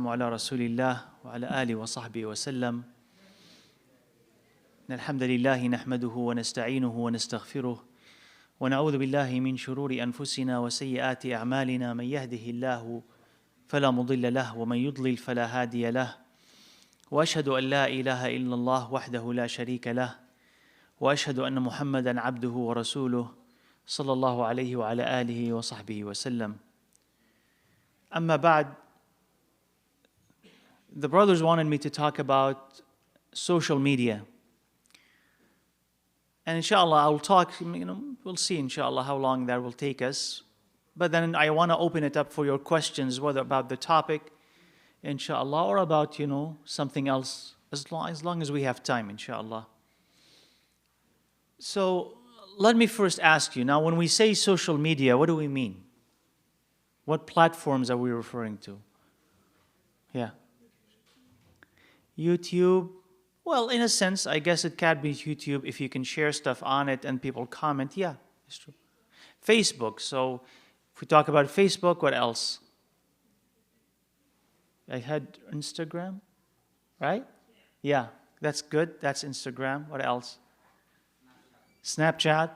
على رسول الله وعلى آله وصحبه وسلم. إن الحمد لله نحمده ونستعينه ونستغفره ونعوذ بالله من شرور أنفسنا وسيئات أعمالنا. من يهده الله فلا مضل له ومن يضلل فلا هادي له. وأشهد أن لا إله إلا الله وحده لا شريك له وأشهد أن محمدا عبده ورسوله صلى الله عليه وعلى آله وصحبه وسلم. أما بعد, the brothers wanted me to talk about social media. And inshallah, I'll talk, we'll see inshallah how long that will take us. But then I want to open it up for your questions, whether about the topic, inshallah, or about, something else, as long as we have time, inshallah. So let me first ask you, now when we say social media, what do we mean? What platforms are we referring to? Yeah. YouTube. Well, in a sense, I guess it can be YouTube if you can share stuff on it and people comment. Yeah, it's true. Facebook. So if we talk about Facebook, what else? I had Instagram, right? Yeah, that's good. That's Instagram. What else? Snapchat,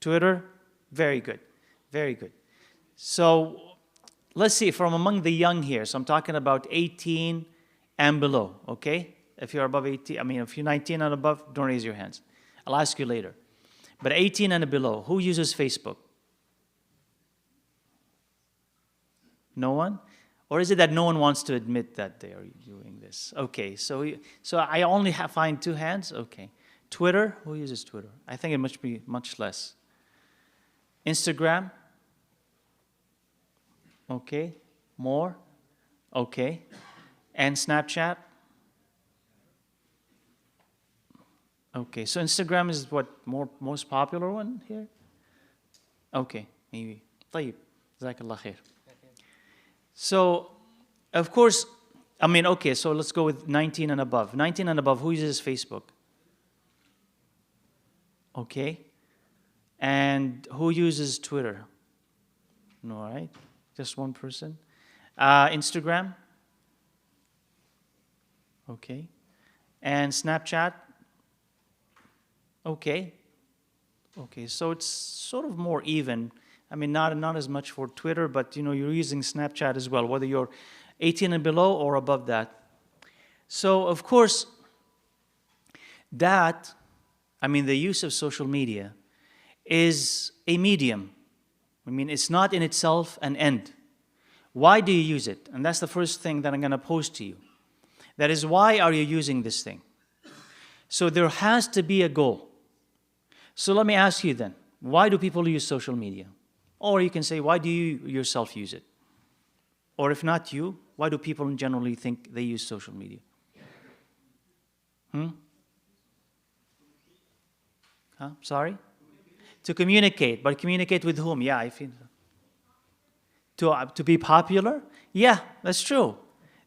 Twitter. Very good. Very good. So let's see, from among the young here, so I'm talking about 18 and below, okay? If you're above 18, if you're 19 and above, don't raise your hands. I'll ask you later. But 18 and below, who uses Facebook? No one? Or is it that no one wants to admit that they are doing this? Okay, so I only find 2 hands? Okay. Twitter, who uses Twitter? I think it must be much less. Instagram? Okay. More? Okay. And Snapchat? Okay, so Instagram is what, most popular one here? Okay, maybe. طيب. Jazakallah khair. So, of course, okay, so let's go with 19 and above. 19 and above, who uses Facebook? Okay. And who uses Twitter? No, right? Just one person. Instagram? Okay. And Snapchat? Okay. Okay, so it's sort of more even. Not as much for Twitter, but you're using Snapchat as well, whether you're 18 and below or above that. So, of course, the use of social media is a medium. It's not in itself an end. Why do you use it? And that's the first thing that I'm going to pose to you. That is, why are you using this thing? So there has to be a goal. So let me ask you then, why do people use social media? Or you can say, why do you yourself use it? Or if not you, why do people generally think they use social media? Sorry? To communicate. But communicate with whom? Yeah, I feel so. To be popular? Yeah, that's true.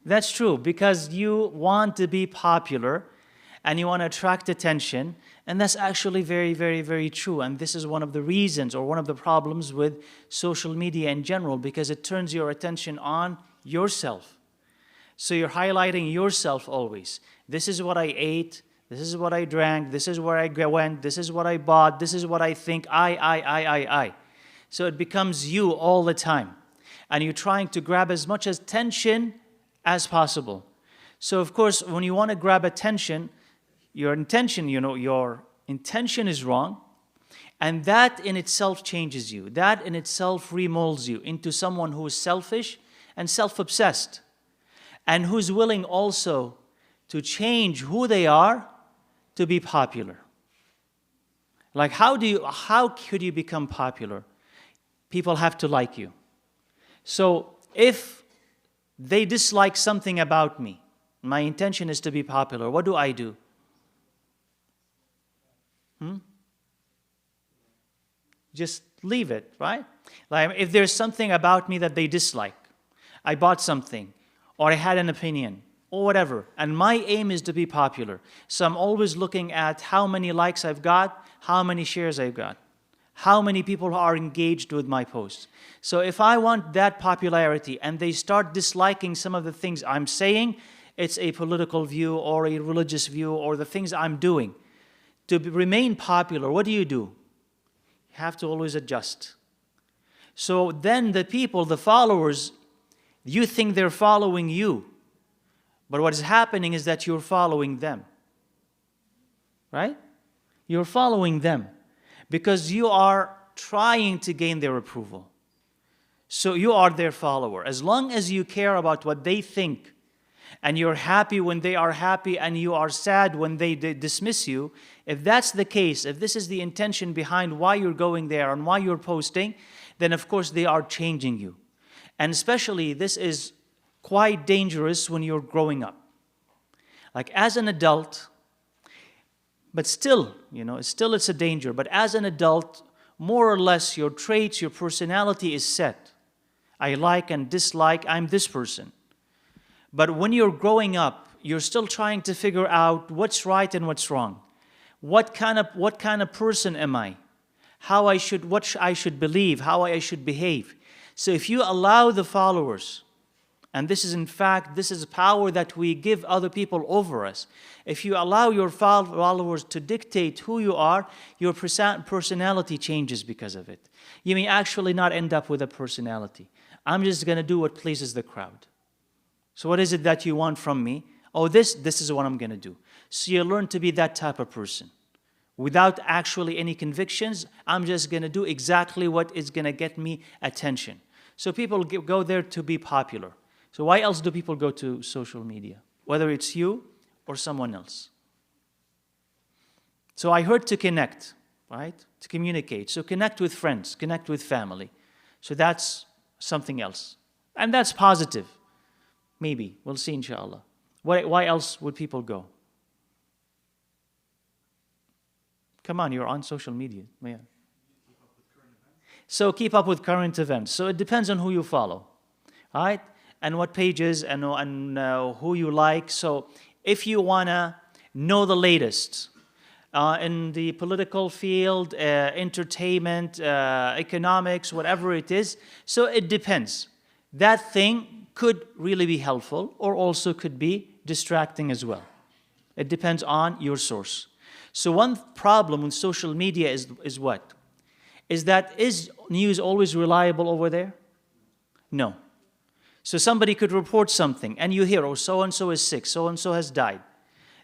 That's true, because you want to be popular and you want to attract attention, and that's actually very, very, very true. And this is one of the reasons or one of the problems with social media in general, because it turns your attention on yourself. So you're highlighting yourself always. This is what I ate, this is what I drank, this is where I went, this is what I bought, this is what I think, I. So it becomes you all the time. And you're trying to grab as much attention as possible. So of course, when you want to grab attention, your intention is wrong, and that in itself changes you. That in itself remolds you into someone who is selfish and self-obsessed, and who's willing also to change who they are to be popular. Like, how could you become popular? People have to like you. So if they dislike something about me, my intention is to be popular, what do? Just leave it, right? Like, if there's something about me that they dislike, I bought something, or I had an opinion, or whatever, and my aim is to be popular. So I'm always looking at how many likes I've got, how many shares I've got, how many people are engaged with my posts. So if I want that popularity and they start disliking some of the things I'm saying, it's a political view or a religious view or the things I'm doing, to remain popular, what do? You have to always adjust. So then the people, the followers, you think they're following you, but what is happening is that you're following them. Right? You're following them because you are trying to gain their approval. So you are their follower. As long as you care about what they think and you're happy when they are happy and you are sad when they dismiss you, if that's the case, if this is the intention behind why you're going there and why you're posting, then of course they are changing you. And especially this is quite dangerous when you're growing up. Like as an adult, but still, it's a danger. But as an adult, more or less your traits, your personality is set. I like and dislike, I'm this person. But when you're growing up, you're still trying to figure out what's right and what's wrong. What kind of person am I? What I should believe, how I should behave. So if you allow the followers, and this is power that we give other people over us. If you allow your followers to dictate who you are, your personality changes because of it. You may actually not end up with a personality. I'm just going to do what pleases the crowd. So what is it that you want from me? Oh, this is what I'm going to do. So you learn to be that type of person. Without actually any convictions, I'm just going to do exactly what is going to get me attention. So people go there to be popular. So why else do people go to social media? Whether it's you or someone else. So I heard to connect, right? To communicate. So connect with friends, connect with family. So that's something else. And that's positive. Maybe. We'll see, inshallah. Why else would people go? Come on, you're on social media. Yeah. So keep up with current events. So it depends on who you follow, right? And what pages and who you like. So if you want to know the latest in the political field, entertainment, economics, whatever it is, so it depends. That thing could really be helpful or also could be distracting as well. It depends on your source. So one problem with social media is what? Is news always reliable over there? No. So somebody could report something and you hear, oh, so-and-so is sick, so-and-so has died.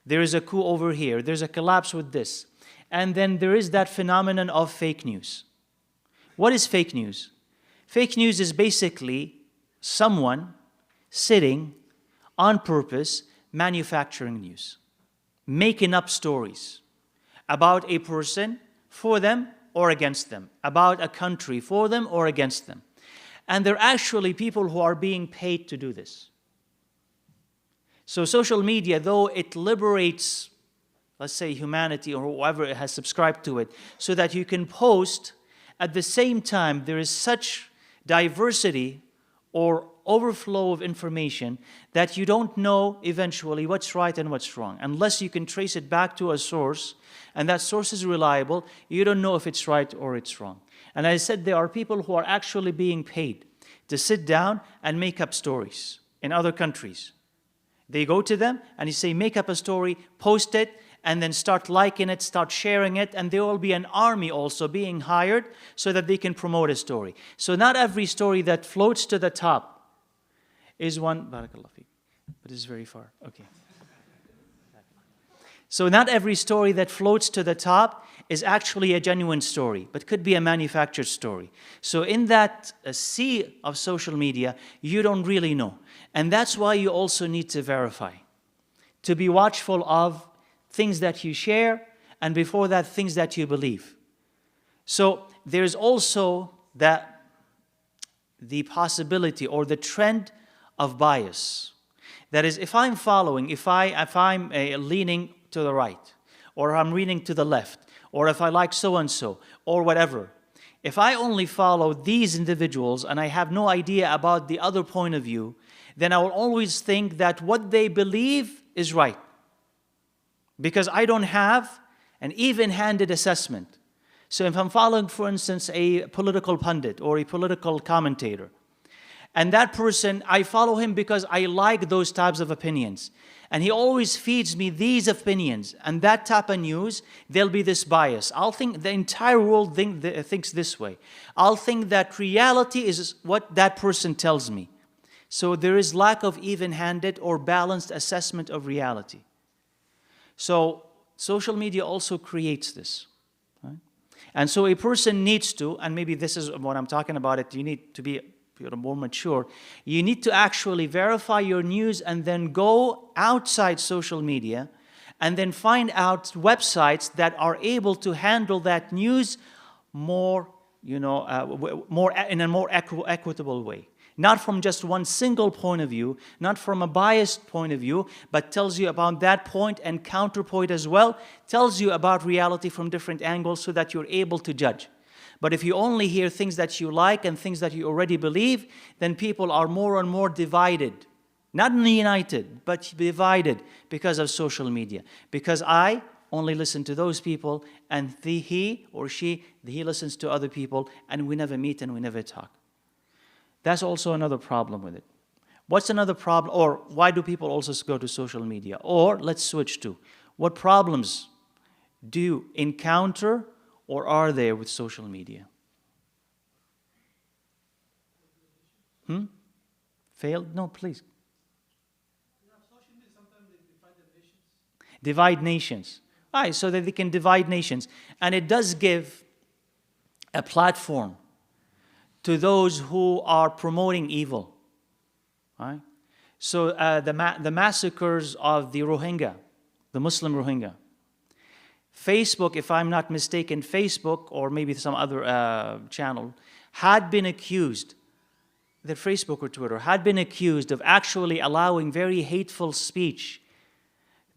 There is a coup over here, there's a collapse with this. And then there is that phenomenon of fake news. What is fake news? Fake news is basically someone sitting on purpose manufacturing news, making up stories about a person for them or against them, about a country for them or against them. And there are actually people who are being paid to do this. So social media, though it liberates, let's say, humanity or whoever has subscribed to it, so that you can post, at the same time, there is such diversity or overflow of information that you don't know eventually what's right and what's wrong. Unless you can trace it back to a source, and that source is reliable, you don't know if it's right or it's wrong. And I said there are people who are actually being paid to sit down and make up stories in other countries. They go to them and you say, make up a story, post it, and then start liking it, start sharing it, and there will be an army also being hired so that they can promote a story. So not every story that floats to the top is one, barakallah feek, but it's very far, okay. So not every story that floats to the top is actually a genuine story, but could be a manufactured story. So in that sea of social media, you don't really know. And that's why you also need to verify, to be watchful of things that you share, and before that, things that you believe. So there's also the possibility or the trend of bias. That is, if I'm following, if I'm leaning to the right, or I'm leaning to the left, or if I like so-and-so, or whatever, if I only follow these individuals and I have no idea about the other point of view, then I will always think that what they believe is right. Because I don't have an even-handed assessment. So if I'm following, for instance, a political pundit or a political commentator, and that person, I follow him because I like those types of opinions. And he always feeds me these opinions and that type of news, there'll be this bias. I'll think the entire world thinks this way. I'll think that reality is what that person tells me. So there is lack of even-handed or balanced assessment of reality. So social media also creates this. Right? And so a person needs to, and maybe this is what I'm talking about, you need to be more mature, you need to actually verify your news and then go outside social media and then find out websites that are able to handle that news more, in a more equitable way. Not from just one single point of view, not from a biased point of view, but tells you about that point and counterpoint as well, tells you about reality from different angles so that you're able to judge. But if you only hear things that you like and things that you already believe, then people are more and more divided. Not united, but divided because of social media. Because I only listen to those people, and he or she, he listens to other people, and we never meet and we never talk. That's also another problem with it. What's another problem? Or why do people also go to social media? Or let's switch to, what problems do you encounter or are there with social media? Failed? No, please. Social media, sometimes they divide the nations. Divide nations. Right, so that they can divide nations. And it does give a platform to those who are promoting evil. Right? So the massacres of the Rohingya, the Muslim Rohingya. Facebook, if I'm not mistaken, Facebook or maybe some other channel had been accused, that Facebook or Twitter had been accused of actually allowing very hateful speech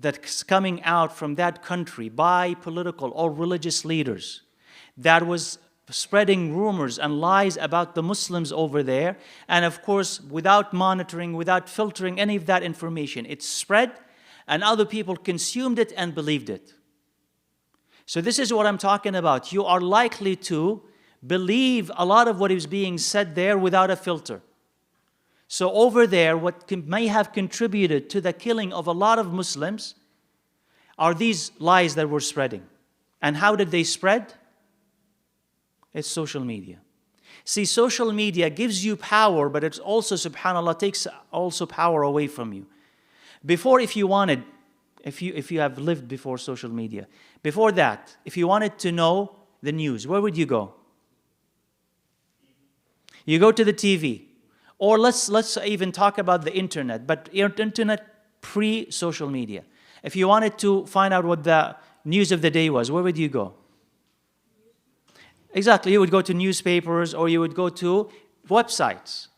that's coming out from that country by political or religious leaders that was spreading rumors and lies about the Muslims over there. And of course, without monitoring, without filtering any of that information, it spread and other people consumed it and believed it. So this is what I'm talking about. You are likely to believe a lot of what is being said there without a filter. So over there, what may have contributed to the killing of a lot of Muslims are these lies that were spreading. And how did they spread? It's social media. See, social media gives you power, but it's also, subhanAllah, takes also power away from you. Before, if you wanted, if you have lived before social media, before that, if you wanted to know the news, where would you go? You go to the TV. Or let's even talk about the internet, but internet pre-social media. If you wanted to find out what the news of the day was, where would you go? Exactly, you would go to newspapers or you would go to websites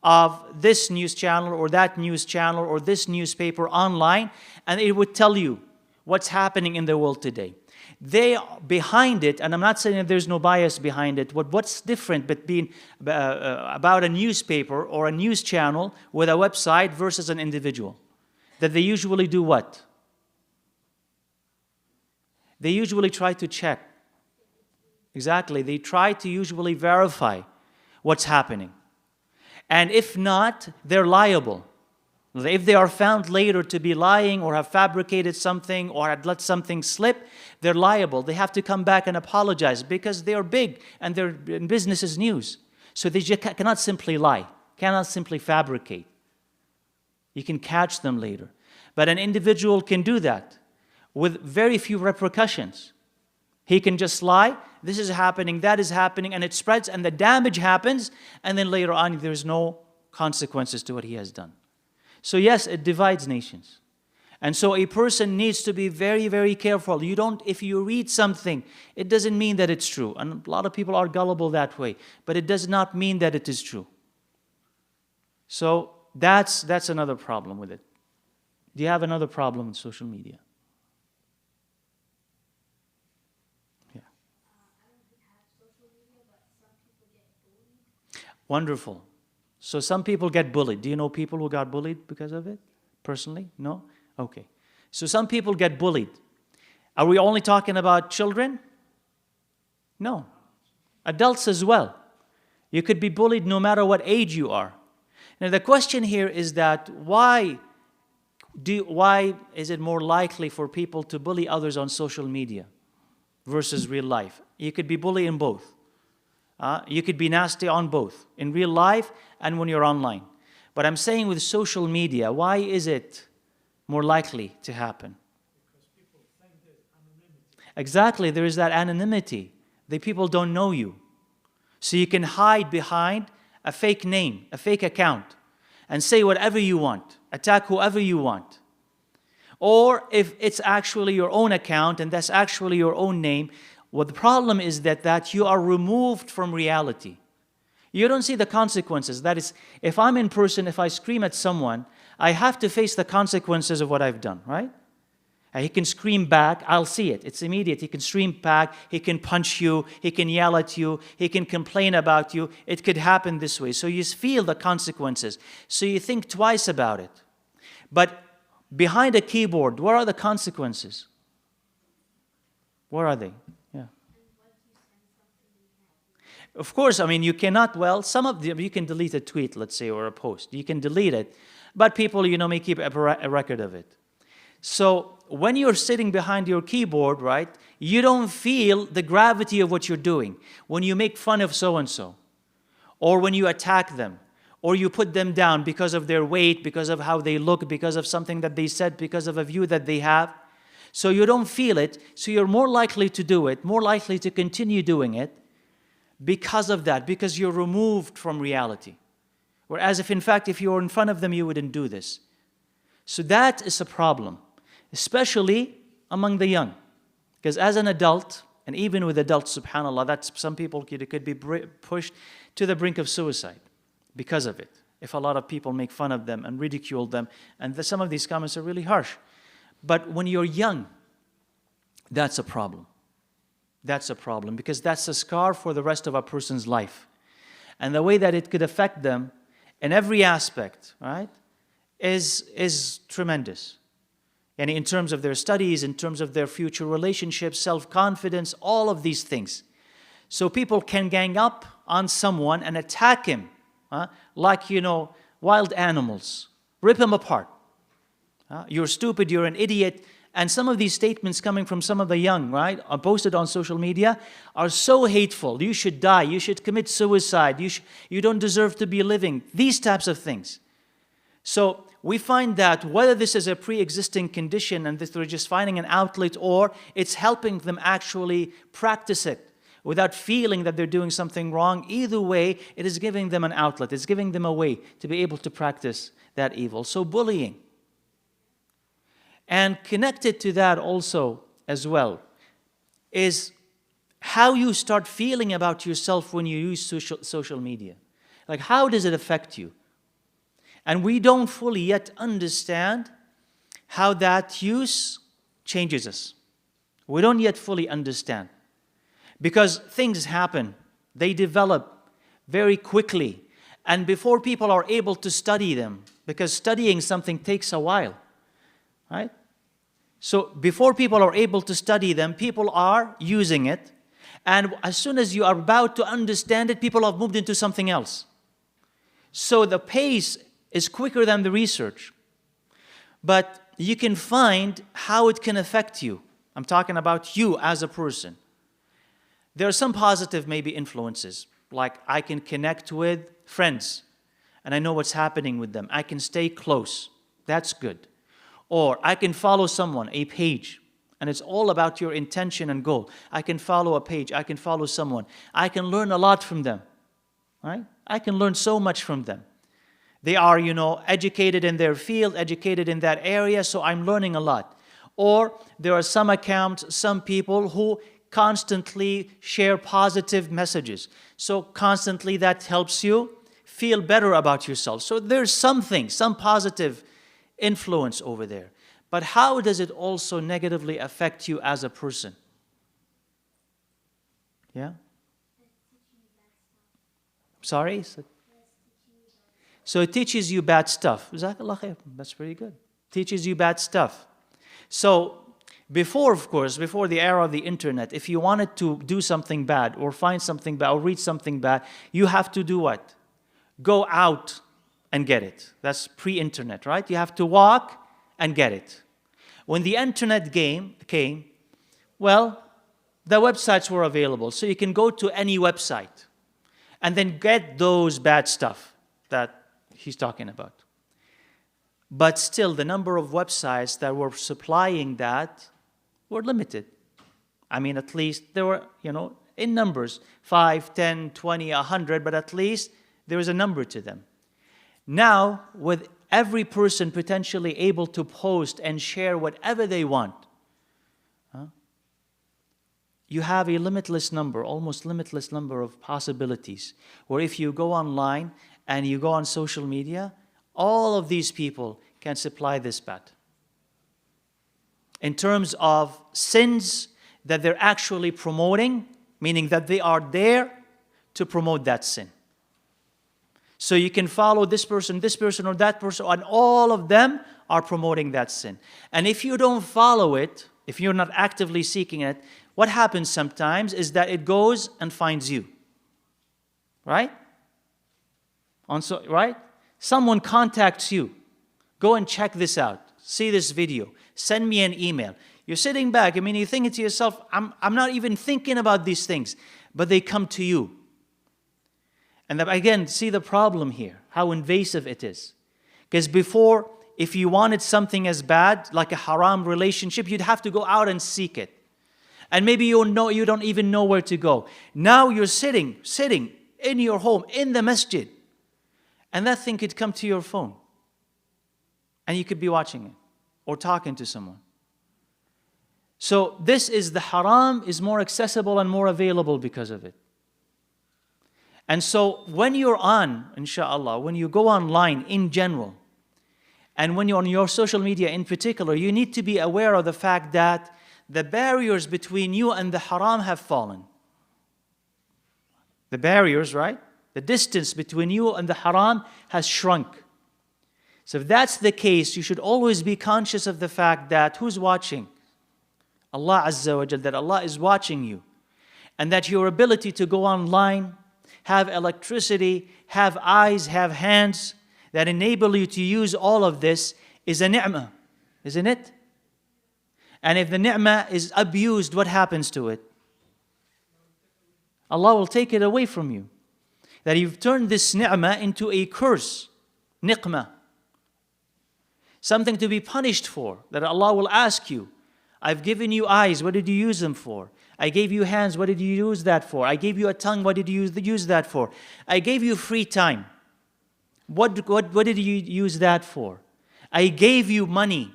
of this news channel or that news channel or this newspaper online, and it would tell you what's happening in the world today. They behind it, and I'm not saying that there's no bias behind it, but what's different between about a newspaper or a news channel with a website versus an individual? That they usually do what? They usually try to check. Exactly, they try to usually verify what's happening. And if not, they're liable. If they are found later to be lying or have fabricated something or had let something slip, they're liable. They have to come back and apologize because they are big and their business is news. So they just cannot simply lie, cannot simply fabricate. You can catch them later. But an individual can do that with very few repercussions. He can just lie, this is happening, that is happening, and it spreads and the damage happens, and then later on there's no consequences to what he has done. So yes, it divides nations. And so a person needs to be very, very careful. If you read something, it doesn't mean that it's true. And a lot of people are gullible that way, but it does not mean that it is true. So that's another problem with it. Do you have another problem with social media? Wonderful. So some people get bullied. Do you know people who got bullied because of it? Personally? No? Okay. So some people get bullied. Are we only talking about children? No. Adults as well. You could be bullied no matter what age you are. Now the question here is that why is it more likely for people to bully others on social media versus real life? You could be bullied in both. You could be nasty on both, in real life and when you're online. But I'm saying with social media, why is it more likely to happen? Because people think there's anonymity. Exactly, there is that anonymity. The people don't know you. So you can hide behind a fake name, a fake account, and say whatever you want, attack whoever you want. Or if it's actually your own account and that's actually your own name, well, the problem is that you are removed from reality. You don't see the consequences. That is, if I'm in person, if I scream at someone, I have to face the consequences of what I've done, right? He can scream back, I'll see it. It's immediate. He can scream back, he can punch you, he can yell at you, he can complain about you. It could happen this way. So you feel the consequences. So you think twice about it. But behind a keyboard, what are the consequences? What are they? Yeah. Of course, I mean, you cannot, well, some of them, you can delete a tweet, let's say, or a post. You can delete it. But people, may keep a record of it. So when you're sitting behind your keyboard, right, you don't feel the gravity of what you're doing. When you make fun of so-and-so, or when you attack them, or you put them down because of their weight, because of how they look, because of something that they said, because of a view that they have. So you don't feel it, so you're more likely to do it, more likely to continue doing it because of that, because you're removed from reality. Whereas if in fact, if you were in front of them, you wouldn't do this. So that is a problem, especially among the young. Because as an adult, and even with adults, subhanAllah, that's some people could be pushed to the brink of suicide because of it. If a lot of people make fun of them and ridicule them, and some of these comments are really harsh. But when you're young, that's a problem. That's a problem, because that's a scar for the rest of a person's life. And the way that it could affect them in every aspect, right, is tremendous. And in terms of their studies, in terms of their future relationships, self-confidence, all of these things. So people can gang up on someone and attack him, like, wild animals. Rip him apart. You're stupid, you're an idiot. And some of these statements coming from some of the young, right, are posted on social media, are so hateful. You should die. You should commit suicide. You don't deserve to be living. These types of things. So we find that whether this is a pre-existing condition and that they're just finding an outlet, or it's helping them actually practice it without feeling that they're doing something wrong, either way, it is giving them an outlet. It's giving them a way to be able to practice that evil. So bullying. And connected to that also as well is how you start feeling about yourself when you use social media. Like, how does it affect you? And we don't fully yet understand how that use changes us. We don't yet fully understand. Because things happen, they develop very quickly. And before people are able to study them, because studying something takes a while, right? So before people are able to study them, people are using it. And as soon as you are about to understand it, people have moved into something else. So the pace is quicker than the research. But you can find how it can affect you. I'm talking about you as a person. There are some positive maybe influences, like I can connect with friends and I know what's happening with them. I can stay close. That's good. Or I can follow someone, a page, and it's all about your intention and goal. I can follow a page. I can follow someone. I can learn a lot from them, right? I can learn so much from them. They are, educated in their field, educated in that area, so I'm learning a lot. Or there are some accounts, some people who constantly share positive messages. So constantly that helps you feel better about yourself. So there's something, some positive influence over there. But how does it also negatively affect you as a person? Yeah? Sorry? So it teaches you bad stuff. Jazakallah khair. That's pretty good. Teaches you bad stuff. So Before, of course, before the era of the internet, if you wanted to do something bad or find something bad or read something bad, you have to do what? Go out and get it. That's pre-internet, right? You have to walk and get it. When the internet came, well, the websites were available. So you can go to any website and then get those bad stuff that he's talking about. But still, the number of websites that were supplying that were limited. I mean, at least there were, in numbers, 5, 10, 20, 100, but at least there is a number to them. Now, with every person potentially able to post and share whatever they want, you have a limitless number, almost limitless number of possibilities, where if you go online and you go on social media, all of these people can supply this bad. In terms of sins that they're actually promoting, meaning that they are there to promote that sin. So you can follow this person, or that person, and all of them are promoting that sin. And if you don't follow it, if you're not actively seeking it, what happens sometimes is that it goes and finds you. Right? Right? Someone contacts you. Go and check this out. See this video. Send me an email. You're sitting back. I mean, you're thinking to yourself, I'm not even thinking about these things. But they come to you. And again, see the problem here, how invasive it is. Because before, if you wanted something as bad, like a haram relationship, you'd have to go out and seek it. And maybe you don't even know where to go. Now you're sitting in your home, in the masjid. And that thing could come to your phone. And you could be watching it or talking to someone. So the haram is more accessible and more available because of it. And so when you're on, inshallah, when you go online in general, and when you're on your social media in particular, you need to be aware of the fact that the barriers between you and the haram have fallen. The barriers, right? The distance between you and the haram has shrunk. So if that's the case, you should always be conscious of the fact that who's watching? Allah Azza wa Jal, that Allah is watching you. And that your ability to go online, have electricity, have eyes, have hands that enable you to use all of this is a ni'mah, isn't it? And if the ni'mah is abused, what happens to it? Allah will take it away from you. That you've turned this ni'mah into a curse, niqmah. Something to be punished for, that Allah will ask you. I've given you eyes, what did you use them for? I gave you hands, what did you use that for? I gave you a tongue, what did you use that for? I gave you free time. What did you use that for? I gave you money,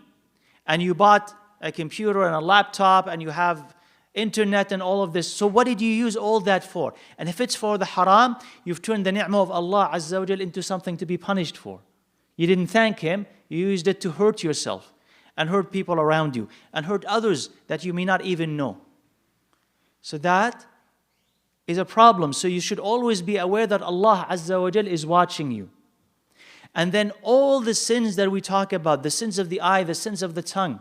and you bought a computer and a laptop, and you have internet and all of this. So what did you use all that for? And if it's for the haram, you've turned the ni'mah of Allah Azza wa Jal into something to be punished for. You didn't thank Him, you used it to hurt yourself, and hurt people around you, and hurt others that you may not even know. So that is a problem. So you should always be aware that Allah Azza wa Jal is watching you. And then all the sins that we talk about, the sins of the eye, the sins of the tongue,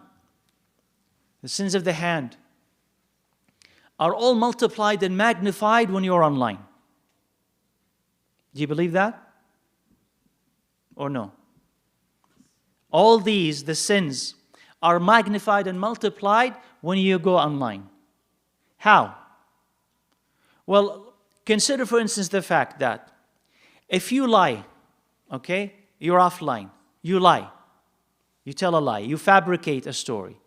the sins of the hand, are all multiplied and magnified when you're online. Do you believe that? Or no? All these, the sins, are magnified and multiplied when you go online. How? Well, consider for instance the fact that if you lie, okay, you're offline, you lie, you tell a lie, you fabricate a story.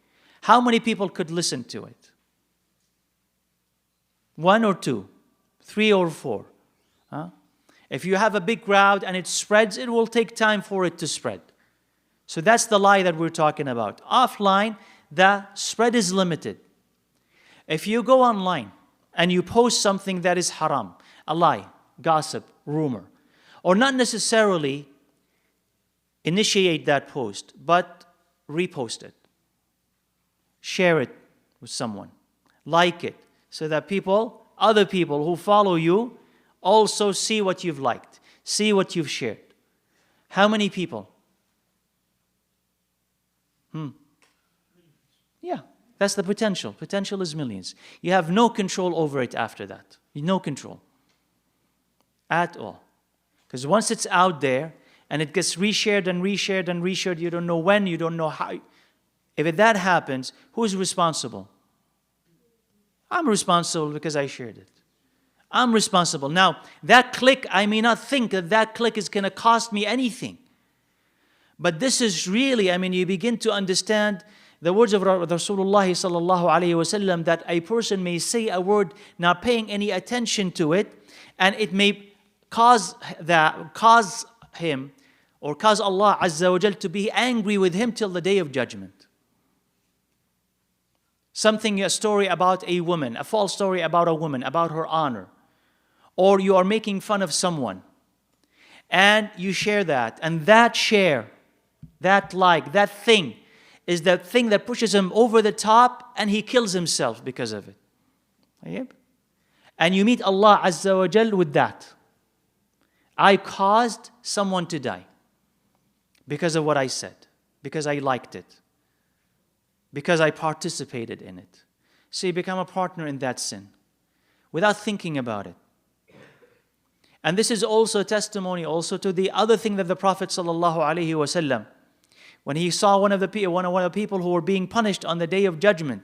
How many people could listen to it? 1 or 2, 3 or 4. If you have a big crowd and it spreads, it will take time for it to spread. So that's the lie that we're talking about. Offline, the spread is limited. If you go online and you post something that is haram, a lie, gossip, rumor, or not necessarily initiate that post, but repost it. Share it with someone. Like it, so that other people who follow you, also see what you've liked, see what you've shared. How many people? Yeah, That's the potential. Potential is millions. You have no control over it after that. No control at all. Because once it's out there and it gets reshared and reshared and reshared, you don't know when, you don't know how. If that happens, who's responsible? I'm responsible because I shared it. I'm responsible. Now, that click, I may not think that that click is going to cost me anything. But this is really, you begin to understand the words of Rasulullah sallallahu alayhi wasallam, that a person may say a word not paying any attention to it, and it may cause him or cause Allah Azza wa Jal to be angry with him till the day of judgment. A story about a woman, a false story about a woman, about her honor. Or you are making fun of someone and you share that, and that share, that like, that thing is that thing that pushes him over the top and he kills himself because of it. And you meet Allah Azza wa Jal with that. I caused someone to die because of what I said, because I liked it, because I participated in it. So you become a partner in that sin without thinking about it. And this is also testimony also to the other thing that the Prophet ﷺ, when he saw one of the people who were being punished on the day of judgment,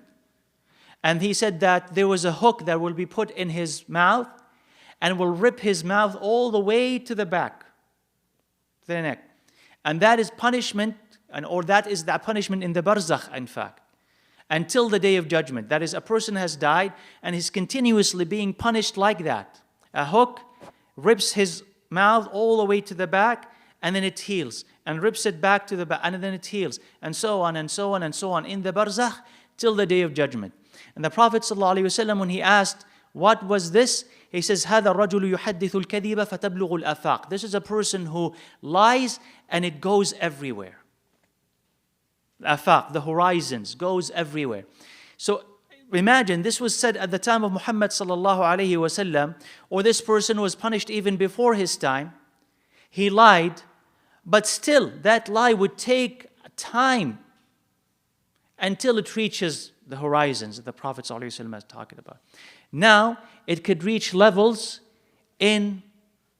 and he said that there was a hook that will be put in his mouth and will rip his mouth all the way to the back, to the neck. And that is punishment, or that is the punishment in the barzakh, in fact, until the day of judgment. That is, a person has died and is continuously being punished like that. A hook rips his mouth all the way to the back, and then it heals, and rips it back to the back, and then it heals, and so on and so on and so on in the barzakh till the day of judgment. And the Prophet ﷺ, when he asked, what was this? He says, هذا الرجل يحدث الكذب فتبلغ الآفاق. This is a person who lies and it goes everywhere. Afaq, the horizons, goes everywhere. So imagine this was said at the time of Muhammad sallallahu alaihi wasallam, or this person was punished even before his time. He lied, but still that lie would take time until it reaches the horizons that the Prophet sallallahu alaihi wasallam is talking about. Now it could reach levels in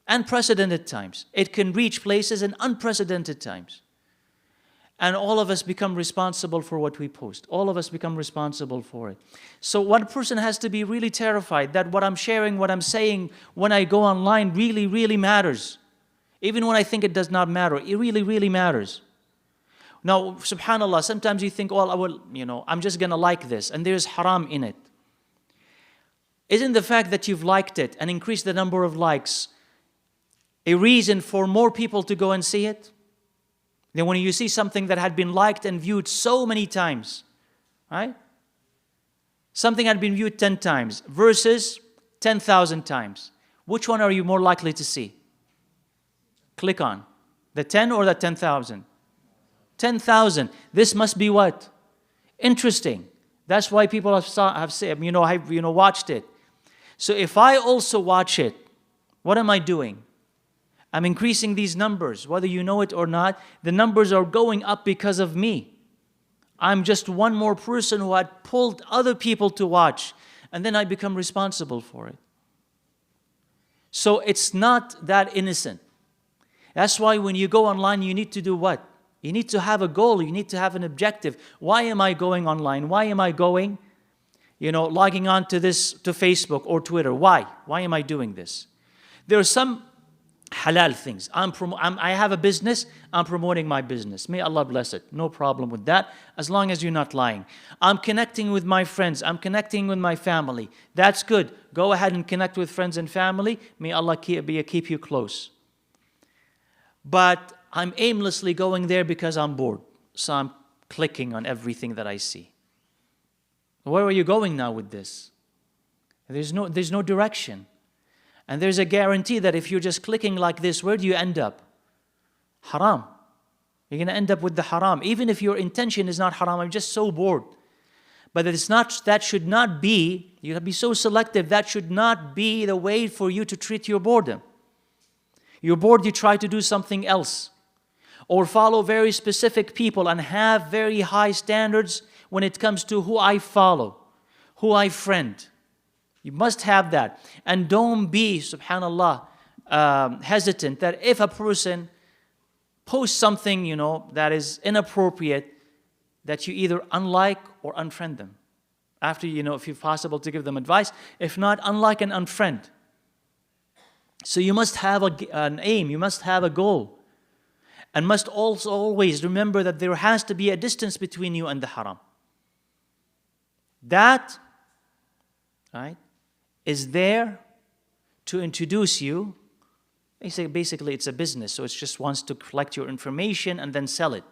unprecedented times. It can reach places in unprecedented times. And all of us become responsible for what we post. All of us become responsible for it. So one person has to be really terrified that what I'm sharing, what I'm saying when I go online really, really matters. Even when I think it does not matter, it really, really matters. Now, subhanAllah, sometimes you think, well, I'm just going to like this, and there's haram in it. Isn't the fact that you've liked it and increased the number of likes a reason for more people to go and see it? Then when you see something that had been liked and viewed so many times, right? Something had been viewed 10 times versus 10,000 times. Which one are you more likely to see? Click on. The 10 or the 10,000? 10,000. This must be what? Interesting. That's why people have watched it. So if I also watch it, what am I doing? I'm increasing these numbers, whether you know it or not. The numbers are going up because of me. I'm just one more person who had pulled other people to watch, and then I become responsible for it. So it's not that innocent. That's why when you go online, you need to do what? You need to have a goal. You need to have an objective. Why am I going online? Why am I going, logging on to Facebook or Twitter? Why? Why am I doing this? There are some halal things. I have a business, I'm promoting my business. May Allah bless it. No problem with that, as long as you're not lying. I'm connecting with my friends, I'm connecting with my family. That's good. Go ahead and connect with friends and family. May Allah keep you close. But I'm aimlessly going there because I'm bored. So I'm clicking on everything that I see. Where are you going now with this? There's no direction. And there's a guarantee that if you're just clicking like this, where do you end up? Haram. You're going to end up with the haram. Even if your intention is not haram, I'm just so bored. But that should not be, you have to be so selective, that should not be the way for you to treat your boredom. You're bored, you try to do something else. Or follow very specific people and have very high standards when it comes to who I follow, who I friend. You must have that. And don't be, subhanAllah, hesitant that if a person posts something, that is inappropriate, that you either unlike or unfriend them. After, if it's possible to give them advice. If not, unlike and unfriend. So you must have an aim, you must have a goal. And must also always remember that there has to be a distance between you and the haram. That, right, is there to introduce you. Basically, it's a business, so it just wants to collect your information and then sell it.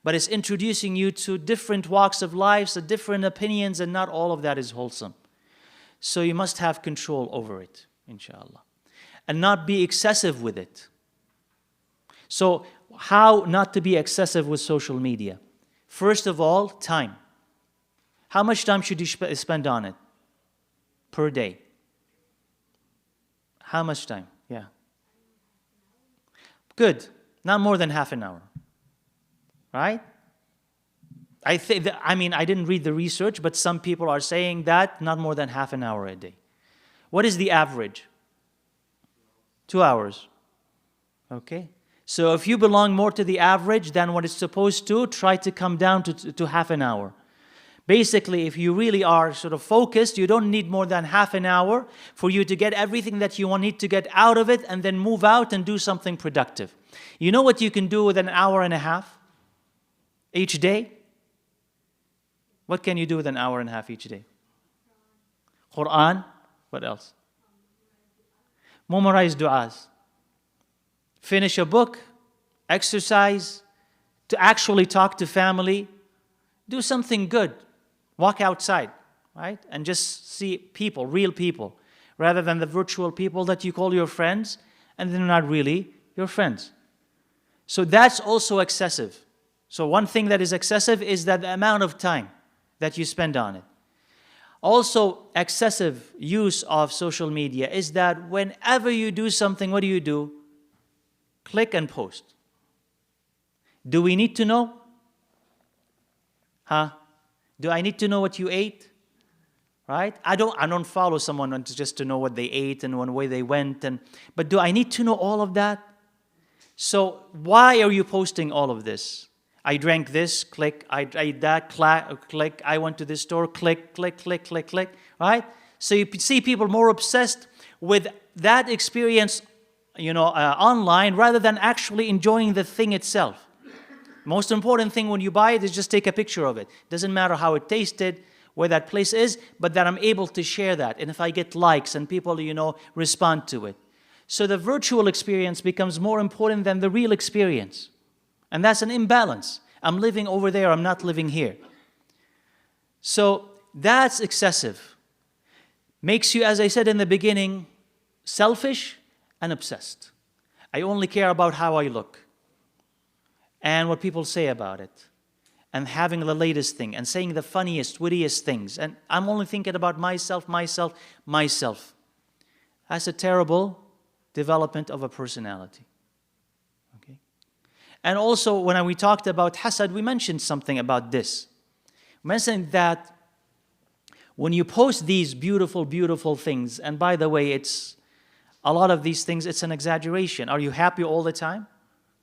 But it's introducing you to different walks of life, so different opinions, and not all of that is wholesome. So you must have control over it, inshallah. And not be excessive with it. So how not to be excessive with social media? First of all, time. How much time should you spend on it per day? How much time? Yeah. Good. Not more than half an hour. Right? I didn't read the research, but some people are saying that not more than half an hour a day. What is the average? 2 hours. Okay? So if you belong more to the average than what it's supposed to, try to come down to half an hour. Basically, if you really are sort of focused, you don't need more than half an hour for you to get everything that you need to get out of it and then move out and do something productive. You know what you can do with an hour and a half each day? What can you do with an hour and a half each day? Quran. What else? Memorize du'as. Finish a book. Exercise. To actually talk to family. Do something good. Walk outside, right? And just see people, real people, rather than the virtual people that you call your friends, and they're not really your friends. So that's also excessive. So one thing that is excessive is that the amount of time that you spend on it. Also, excessive use of social media is that whenever you do something, what do? Click and post. Do we need to know? Do I need to know what you ate? Right? I don't follow someone just to know what they ate and one way they went. But do I need to know all of that? So why are you posting all of this? I drank this, click. I ate that, click. I went to this store, click, click, click, click, click. Right? So you see people more obsessed with that experience, online rather than actually enjoying the thing itself. Most important thing when you buy it is just take a picture of it. Doesn't matter how it tasted, where that place is, but that I'm able to share that. And if I get likes and people, respond to it. So the virtual experience becomes more important than the real experience. And that's an imbalance. I'm living over there, I'm not living here. So that's excessive. Makes you, as I said in the beginning, selfish and obsessed. I only care about how I look. And what people say about it, and having the latest thing, and saying the funniest, wittiest things. And I'm only thinking about myself. That's a terrible development of a personality. Okay. And also, when we talked about hasad, we mentioned something about this. We mentioned that when you post these beautiful, beautiful things, and by the way, a lot of these things, it's an exaggeration. Are you happy all the time?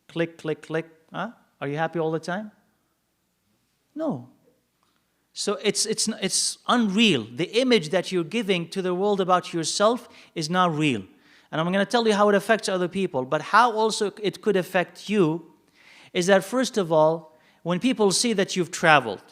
Click, click, click. Are you happy all the time? No. So it's unreal. The image that you're giving to the world about yourself is not real. And I'm going to tell you how it affects other people. But how also it could affect you is that, first of all, when people see that you've traveled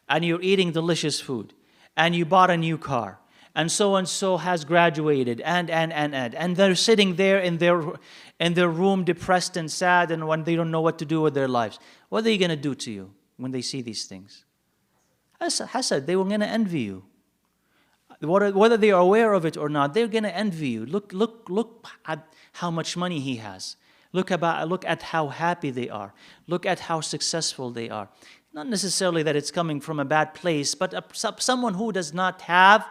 and you're eating delicious food and you bought a new car and so has graduated and they're sitting there in their room depressed and sad and when they don't know what to do with their lives. What are they going to do to you when they see these things? Hasad, they were going to envy you. Whether they are aware of it or not, they're going to envy you. Look at how much money he has. Look at how happy they are. Look at how successful they are. Not necessarily that it's coming from a bad place, but someone who does not have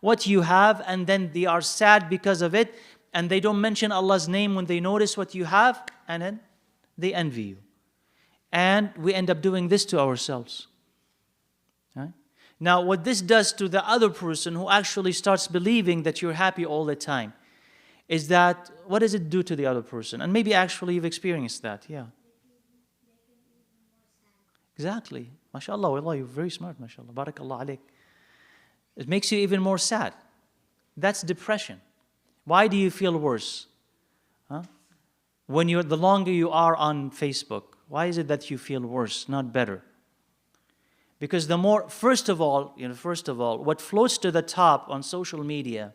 what you have, and then they are sad because of it, and they don't mention Allah's name when they notice what you have, and then they envy you. And we end up doing this to ourselves. Right? Now, what this does to the other person who actually starts believing that you're happy all the time is that, what does it do to the other person? And maybe actually you've experienced that, yeah. Exactly. MashaAllah, wallah, you're very smart, MashaAllah. Barakallah alayk. It makes you even more sad. That's depression. Why do you feel worse? Huh? The longer you are on Facebook, why is it that you feel worse, not better? Because first of all, what floats to the top on social media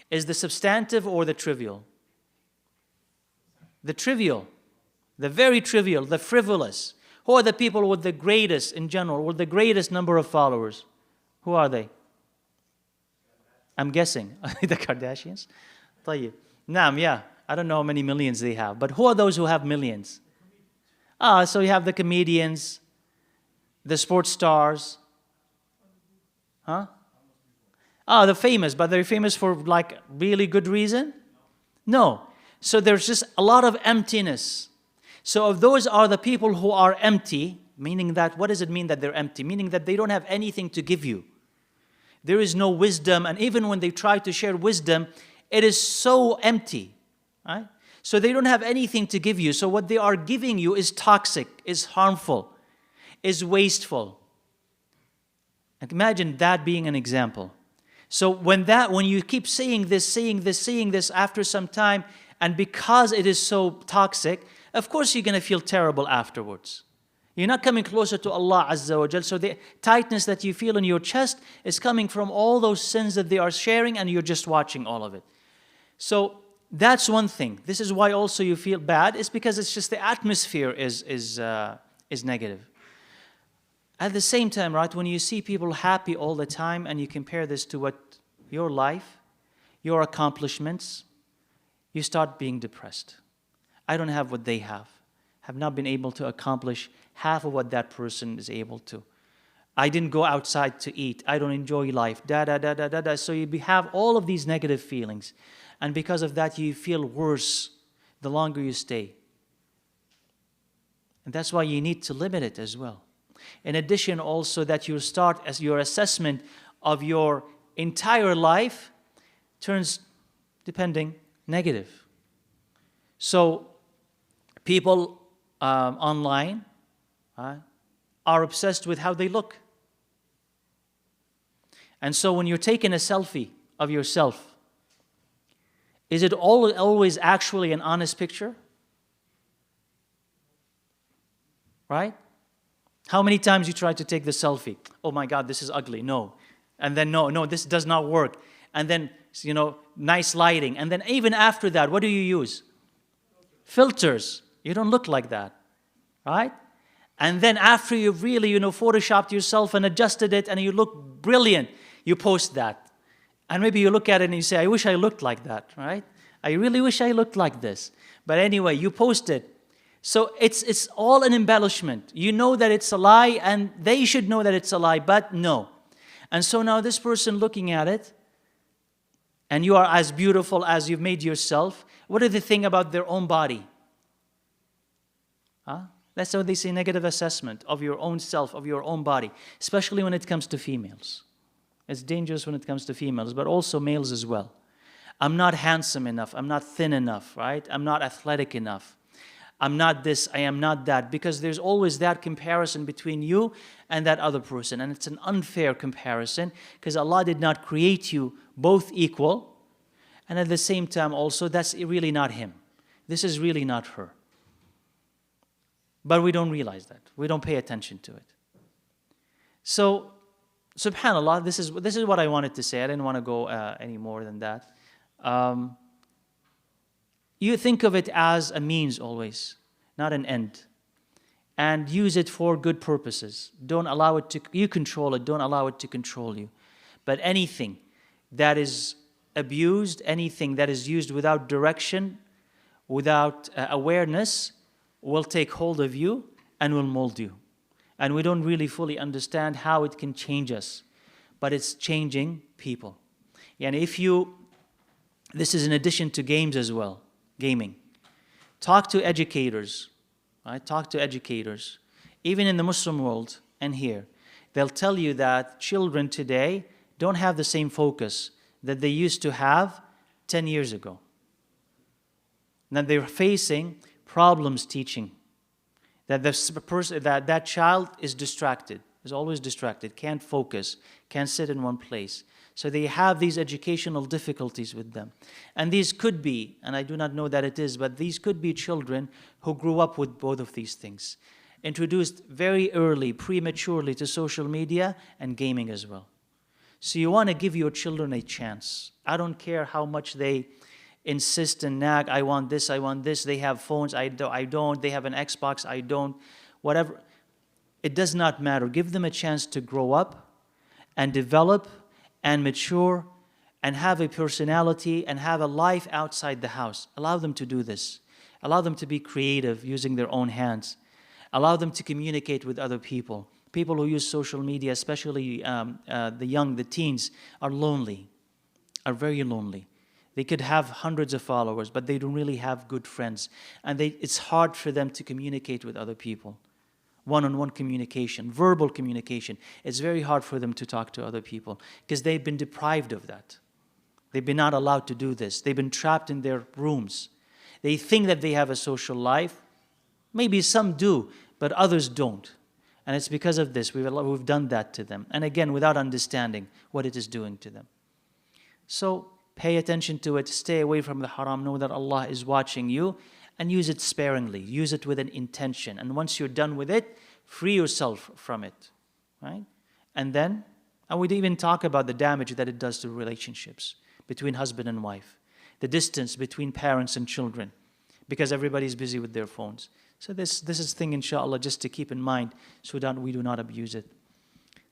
is the substantive or the trivial. The trivial, the very trivial, the frivolous. Who are the people with the greatest, in general, with the greatest number of followers? Who are they? I'm guessing. The Kardashians? طيب. Naam, yeah. I don't know how many millions they have. But who are those who have millions? So you have the comedians, the sports stars. Huh? The famous. But they're famous for like really good reason? No. So there's just a lot of emptiness. So if those are the people who are empty, meaning that, what does it mean that they're empty? Meaning that they don't have anything to give you. There is no wisdom, and even when they try to share wisdom, it is so empty. Right? So they don't have anything to give you. So what they are giving you is toxic, is harmful, is wasteful. And imagine that being an example. So when you keep saying this after some time, and because it is so toxic, of course you're going to feel terrible afterwards. You're not coming closer to Allah Azza wa Jal. So the tightness that you feel in your chest is coming from all those sins that they are sharing, and you're just watching all of it. So that's one thing. This is why also you feel bad. It's because it's just the atmosphere is negative. At the same time, right, when you see people happy all the time and you compare this to what your life, your accomplishments, you start being depressed. I don't have what they have not been able to accomplish half of what that person is able to. I didn't go outside to eat. I don't enjoy life. So you have all of these negative feelings. And because of that, you feel worse the longer you stay. And that's why you need to limit it as well. In addition, also that you start as your assessment of your entire life turns, depending, negative. So people online are obsessed with how they look. And so when you're taking a selfie of yourself, is it always actually an honest picture? Right? How many times you try to take the selfie? Oh my God, this is ugly. No. And then no, this does not work. And then, nice lighting. And then even after that, what do you use? Filters. You don't look like that. Right? And then after you've really, photoshopped yourself and adjusted it and you look brilliant, you post that. And maybe you look at it and you say, I wish I looked like that, right? I really wish I looked like this. But anyway, you post it. So it's all an embellishment. You know that it's a lie, and they should know that it's a lie, but no. And so now this person looking at it, and you are as beautiful as you've made yourself, what do they think about their own body? That's what they say, negative assessment of your own self, of your own body, especially when it comes to females. It's dangerous when it comes to females, but also males as well. I'm not handsome enough. I'm not thin enough, right? I'm not athletic enough. I'm not this, I am not that. Because there's always that comparison between you and that other person. And it's an unfair comparison because Allah did not create you both equal. And at the same time also, that's really not him. This is really not her. But we don't realize that. We don't pay attention to it. So, subhanAllah, this is what I wanted to say. I didn't want to go any more than that. You think of it as a means always, not an end. And use it for good purposes. Don't allow it to, you control it, don't allow it to control you. But anything that is abused, anything that is used without direction, without awareness, will take hold of you and will mold you. And we don't really fully understand how it can change us. But it's changing people. And this is in addition to games as well. Gaming. Talk to educators. Right? Talk to educators. Even in the Muslim world and here. they'll tell you that children today don't have the same focus that they used to have 10 years ago. Now they're facing problems teaching. That child is distracted, is always distracted, can't focus, can't sit in one place. So they have these educational difficulties with them. And these could be, and I do not know that it is, but these could be children who grew up with both of these things. Introduced very early, prematurely to social media and gaming as well. So you want to give your children a chance. I don't care how much they insist and nag, I want this, they have phones, I don't, they have an Xbox, I don't, whatever. It does not matter. Give them a chance to grow up and develop and mature and have a personality and have a life outside the house. Allow them to do this. Allow them to be creative using their own hands. Allow them to communicate with other people. People who use social media, especially the young, the teens, are lonely, are very lonely. They could have hundreds of followers, but they don't really have good friends. And it's hard for them to communicate with other people. One-on-one communication, verbal communication. It's very hard for them to talk to other people because they've been deprived of that. They've been not allowed to do this. They've been trapped in their rooms. They think that they have a social life. Maybe some do, but others don't. And it's because of this. We've done that to them. And again, without understanding what it is doing to them. So pay attention to it. Stay away from the haram. Know that Allah is watching you. And use it sparingly. Use it with an intention. And once you're done with it, free yourself from it. Right? And then, and we'd even talk about the damage that it does to relationships between husband and wife. The distance between parents and children. Because everybody's busy with their phones. So this is thing, inshallah, just to keep in mind so that we do not abuse it.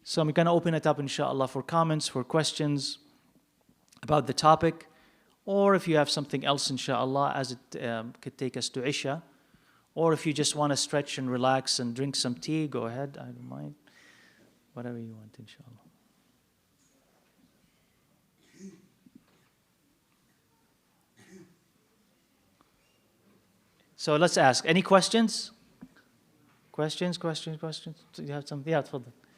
So I'm going to open it up, inshallah, for comments, for questions about the topic. Or if you have something else, inshallah, as it could take us to Isha. Or if you just want to stretch and relax and drink some tea, go ahead, I don't mind. Whatever you want, inshallah. So let's ask, any questions? Questions? Do you have something? Yeah, tafadhal.